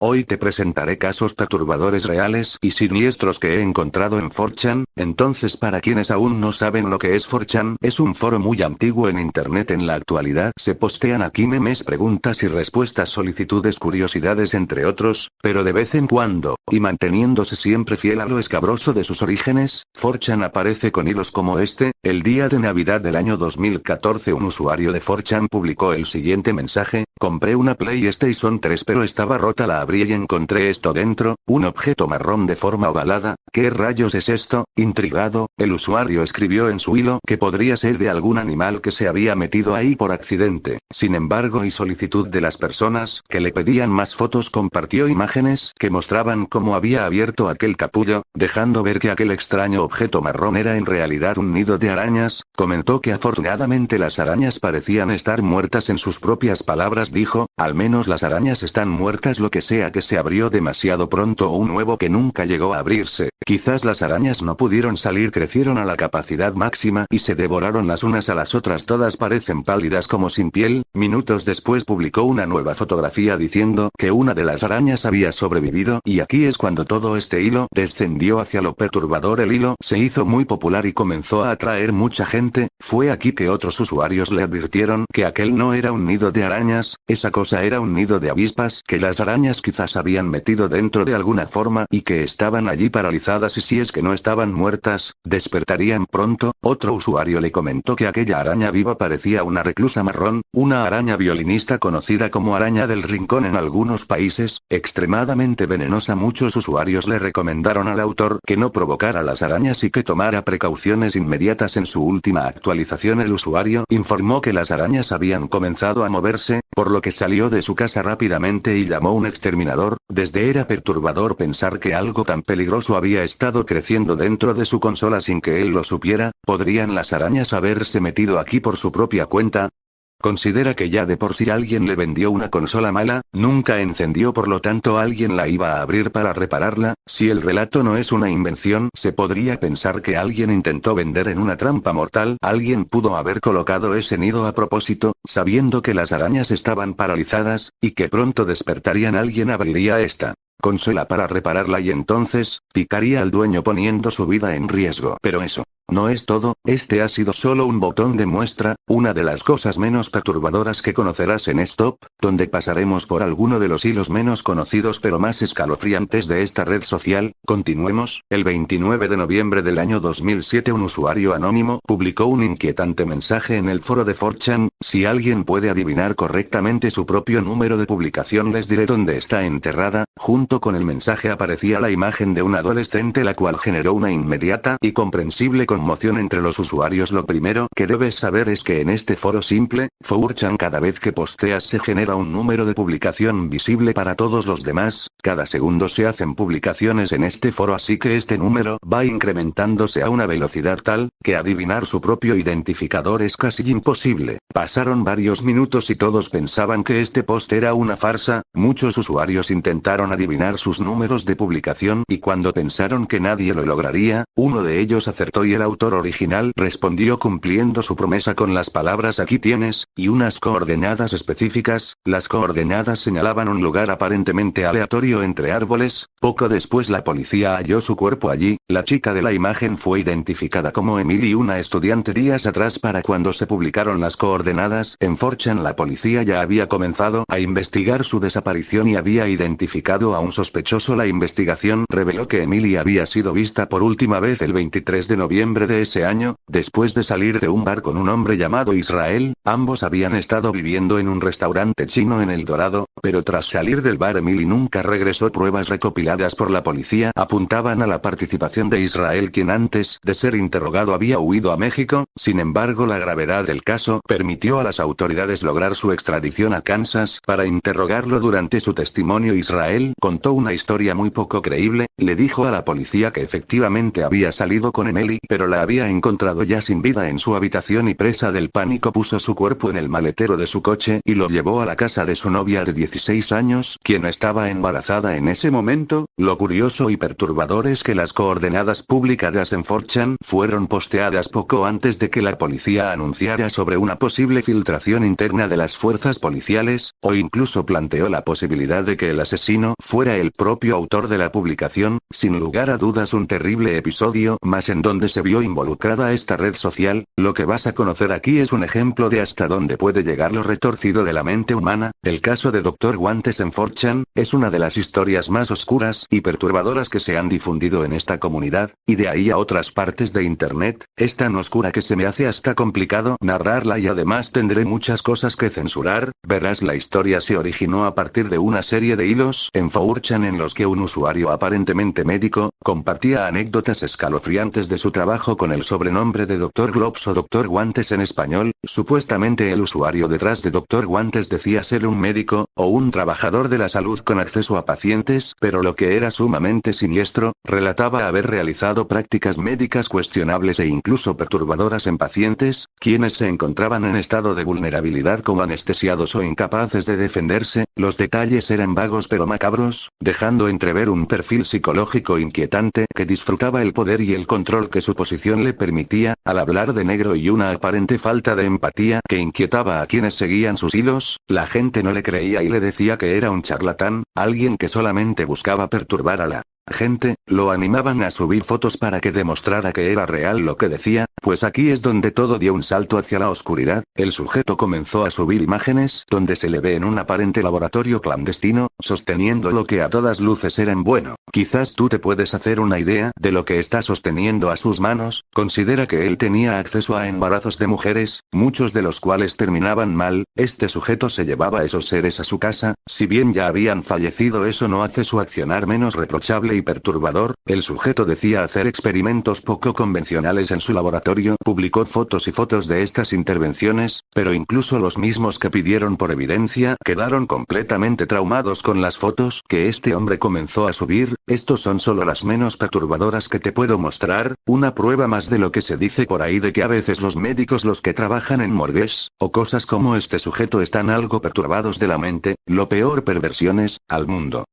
Hoy te presentaré casos perturbadores reales y siniestros que he encontrado en 4chan. Entonces, para quienes aún no saben lo que es 4chan, es un foro muy antiguo en internet. En la actualidad se postean aquí memes, preguntas y respuestas, solicitudes, curiosidades, entre otros, pero de vez en cuando, y manteniéndose siempre fiel a lo escabroso de sus orígenes, 4chan aparece con hilos como este. El día de Navidad del año 2014, un usuario de 4chan publicó el siguiente mensaje: compré una PlayStation 3 pero estaba rota, la abrí y encontré esto dentro, un objeto marrón de forma ovalada. ¿Qué rayos es esto? Intrigado, el usuario escribió en su hilo que podría ser de algún animal que se había metido ahí por accidente. Sin embargo, y solicitud de las personas que le pedían más fotos, compartió imágenes que mostraban cómo había abierto aquel capullo, dejando ver que aquel extraño objeto marrón era en realidad un nido de arañas. Comentó que afortunadamente las arañas parecían estar muertas. En sus propias palabras dijo: al menos las arañas están muertas, lo que sea que se abrió demasiado pronto o un huevo que nunca llegó a abrirse. Quizás las arañas no pudieron salir, crecieron a la capacidad máxima y se devoraron las unas a las otras, todas parecen pálidas como sin piel. Minutos después publicó una nueva fotografía diciendo que una de las arañas había sobrevivido, y aquí es cuando todo este hilo descendió hacia lo perturbador. El hilo se hizo muy popular y comenzó a atraer mucha gente. Fue aquí que otros usuarios le advirtieron que aquel no era un nido de arañas, esa cosa era un nido de avispas, que las arañas quizás habían metido dentro de alguna forma y que estaban allí paralizadas, y si es que no estaban muertas, despertarían pronto. Otro usuario le comentó que aquella araña viva parecía una reclusa marrón, una araña violinista conocida como araña del rincón en algunos países, extremadamente venenosa. Muchos usuarios le recomendaron al autor que no provocara las arañas y que tomara precauciones inmediatas. En su última actualización, el usuario informó que las arañas habían comenzado a moverse, por lo que salió de su casa rápidamente y llamó a un exterminador. Desde era perturbador pensar que algo tan peligroso había estado creciendo dentro de su consola sin que él lo supiera. ¿Podrían las arañas haberse metido aquí por su propia cuenta? Considera que ya de por sí alguien le vendió una consola mala, nunca encendió, por lo tanto alguien la iba a abrir para repararla. Si el relato no es una invención, se podría pensar que alguien intentó vender en una trampa mortal. Alguien pudo haber colocado ese nido a propósito, sabiendo que las arañas estaban paralizadas, y que pronto despertarían. Alguien abriría esta consola para repararla y entonces, picaría al dueño poniendo su vida en riesgo. Pero eso no es todo, este ha sido solo un botón de muestra, una de las cosas menos perturbadoras que conocerás en Stop, donde pasaremos por alguno de los hilos menos conocidos pero más escalofriantes de esta red social. Continuemos. El 29 de noviembre del año 2007, un usuario anónimo publicó un inquietante mensaje en el foro de 4chan: si alguien puede adivinar correctamente su propio número de publicación, les diré dónde está enterrada. Junto con el mensaje aparecía la imagen de un adolescente, la cual generó una inmediata y comprensible conmoción entre los usuarios. Lo primero que debes saber es que en este foro simple, 4chan, cada vez que posteas se genera un número de publicación visible para todos los demás. Cada segundo se hacen publicaciones en este foro, así que este número va incrementándose a una velocidad tal que adivinar su propio identificador es casi imposible. Pasaron varios minutos y todos pensaban que este post era una farsa. Muchos usuarios intentaron adivinar sus números de publicación y cuando pensaron que nadie lo lograría, uno de ellos acertó y el autor original respondió cumpliendo su promesa con las palabras: aquí tienes, y unas coordenadas específicas. Las coordenadas señalaban un lugar aparentemente aleatorio entre árboles. Poco después la policía halló su cuerpo allí. La chica de la imagen fue identificada como Emily, una estudiante. Días atrás, para cuando se publicaron las coordenadas en 4chan, la policía ya había comenzado a investigar su desaparición y había identificado a un sospechoso. La investigación reveló que Emily había sido vista por última vez el 23 de noviembre de ese año, después de salir de un bar con un hombre llamado Israel. Ambos habían estado viviendo en un restaurante chino en El Dorado, pero tras salir del bar Emily nunca regresó. Pruebas recopiladas por la policía apuntaban a la participación de Israel, quien antes de ser interrogado había huido a México. Sin embargo, la gravedad del caso permitió a las autoridades lograr su extradición a Kansas para interrogarlo. Durante su testimonio, Israel contó una historia muy poco creíble. Le dijo a la policía que efectivamente había salido con Emily, pero pero la había encontrado ya sin vida en su habitación y presa del pánico puso su cuerpo en el maletero de su coche y lo llevó a la casa de su novia de 16 años, quien estaba embarazada en ese momento. Lo curioso y perturbador es que las coordenadas publicadas en 4chan fueron posteadas poco antes de que la policía anunciara sobre una posible filtración interna de las fuerzas policiales, o incluso planteó la posibilidad de que el asesino fuera el propio autor de la publicación. Sin lugar a dudas, un terrible episodio más en donde se vio involucrada esta red social. Lo que vas a conocer aquí es un ejemplo de hasta dónde puede llegar lo retorcido de la mente humana. El caso de Dr. Guantes en 4chan es una de las historias más oscuras y perturbadoras que se han difundido en esta comunidad, y de ahí a otras partes de internet. Es tan oscura que se me hace hasta complicado narrarla y además tendré muchas cosas que censurar. Verás, la historia se originó a partir de una serie de hilos en 4chan en los que un usuario aparentemente médico compartía anécdotas escalofriantes de su trabajo con el sobrenombre de Dr. Gloves o Dr. Guantes en español. Supuestamente el usuario detrás de Dr. Guantes decía ser un médico o un trabajador de la salud con acceso a pacientes, pero lo que era sumamente siniestro, relataba haber realizado prácticas médicas cuestionables e incluso perturbadoras en pacientes, quienes se encontraban en estado de vulnerabilidad como anestesiados o incapaces de defenderse. Los detalles eran vagos pero macabros, dejando entrever un perfil psicológico inquietante que disfrutaba el poder y el control que su posición le permitía, al hablar de negro, y una aparente falta de empatía que inquietaba a quienes seguían sus hilos. La gente no le creía y le decía que era un charlatán, alguien que solamente buscaba perturbar a la gente. Lo animaban a subir fotos para que demostrara que era real lo que decía. Pues aquí es donde todo dio un salto hacia la oscuridad. El sujeto comenzó a subir imágenes donde se le ve en un aparente laboratorio clandestino, sosteniendo lo que a todas luces era en bueno. Quizás tú te puedes hacer una idea de lo que está sosteniendo a sus manos. Considera que él tenía acceso a embarazos de mujeres, muchos de los cuales terminaban mal. Este sujeto se llevaba a esos seres a su casa. Si bien ya habían fallecido, eso no hace su accionar menos reprochable y perturbador. El sujeto decía hacer experimentos poco convencionales en su laboratorio, publicó fotos y fotos de estas intervenciones, pero incluso los mismos que pidieron por evidencia quedaron completamente traumados con las fotos que este hombre comenzó a subir. Estos son solo las menos perturbadoras que te puedo mostrar, una prueba más de lo que se dice por ahí de que a veces los médicos, los que trabajan en morgues, o cosas como este sujeto, están algo perturbados de la mente. Lo peor, perversiones al mundo.